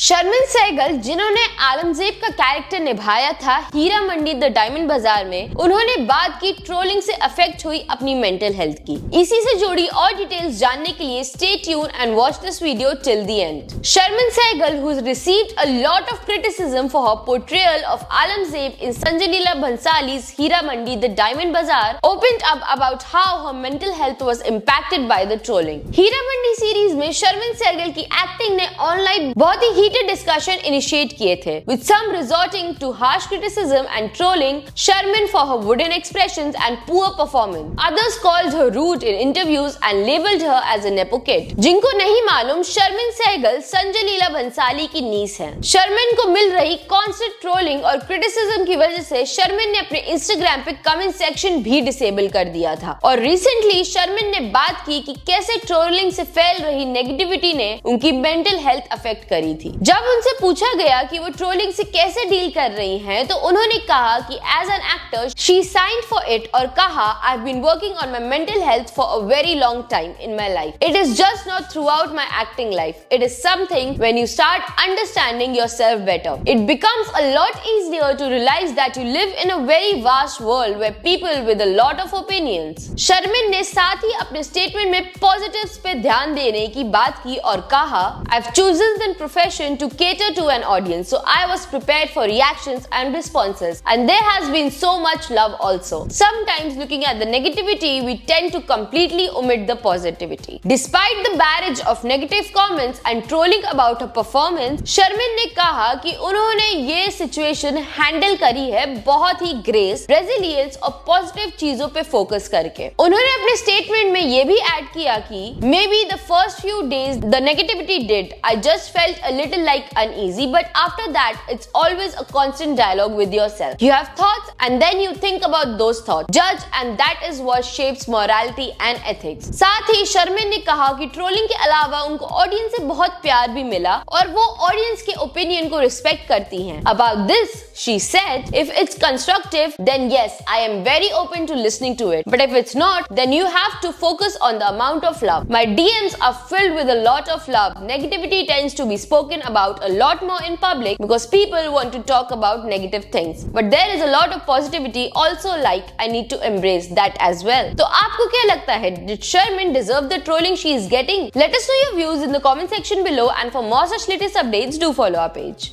शर्मिन सहगल, जिन्होंने आलमजेब का कैरेक्टर निभाया था हीरा मंडी द डायमंड बाजार में, उन्होंने बात की ट्रोलिंग से अफेक्ट हुई अपनी मेंटल हेल्थ की। इसी से जुड़ी और डिटेल्स जानने के लिए stay tune and watch this video till the end. Sharmin Segal, who received a lot of criticism for her portrayal of Aurangzeb in Sanjay Leela Bhansali's Hira Mandi The Diamond Bazaar, opened up about how her mental health was impacted by the trolling। Heera Mandi series में शर्मिन सहगल की acting ने online बहुत ही heated discussion initiate किए थे, with some resorting to harsh criticism and trolling Sharmin for her wooden expressions and poor performance. Others called her rude in interviews and labeled her as a nepo kid। जिनको नहीं मालूम, शर्मिन सहगल संजय लीला भंसाली की नीस हैं। शर्मिन को मिल रही constant trolling और criticism की वजह से शर्मिन ने अपने इंस्टाग्राम पे कमेंट सेक्शन भी डिसेबल कर दिया था। और रिसेंटली शर्मिन ने बात की कि कैसे ट्रोलिंग से फैल रही नेगेटिविटी ने उनकी मेंटल हेल्थ अफेक्ट करी थी। जब उनसे पूछा गया कि वो ट्रोलिंग से कैसे डील कर रही हैं, तो उन्होंने कहा कि as an actor she signed for it और कहा, I have been working on my mental health for a very long time in my life. It is just not throughout my acting life. It is something when you start understanding yourself better, it becomes a lot easier to realise that you live in a very vast world where people with a lot of opinions. Sharmin ने साथ ही अपने statement में positives पे ध्यान देने की बात की और कहा, I have chosen the profession to cater to an audience, so I was prepared for reactions and responses, and there has been so much love also. Sometimes looking at the negativity, we tend to completely omit the positivity. Despite the barrage of negative comments and trolling about her performance, Sharmin ने कहा कि उन्होंने ये situation handle करी है बहुत ही grace, resilience और positive चीजों पे फोकस करके। उन्होंने अपने स्टेटमेंट में ये भी ऐड किया कि may be the first few days the negativity did, I just felt a little like uneasy, but after that it's always a constant dialogue with yourself. You have thoughts and then you think about those thoughts, judge, and that is what shapes morality and ethics। साथ ही शर्मिन ने कहा कि trolling के अलावा उनको audience से बहुत प्यार भी मिला और वो ऑडियंस के ओपिनियन को रिस्पेक्ट करती हैं। About this she said, if it's constructive then yes, I am very open to listening to it, but if it's not then you have to focus on the amount of love. My DMs are filled with a lot of love. Negativity tends to be spoken about a lot more in public because people want to talk about negative things, but there is a lot of positivity also, like I need to embrace that as well। तो आपको क्या लगता है, did Sharmin deserve the trolling she is getting? Let us know your views in the comment section below, and for more such latest updates do follow our page।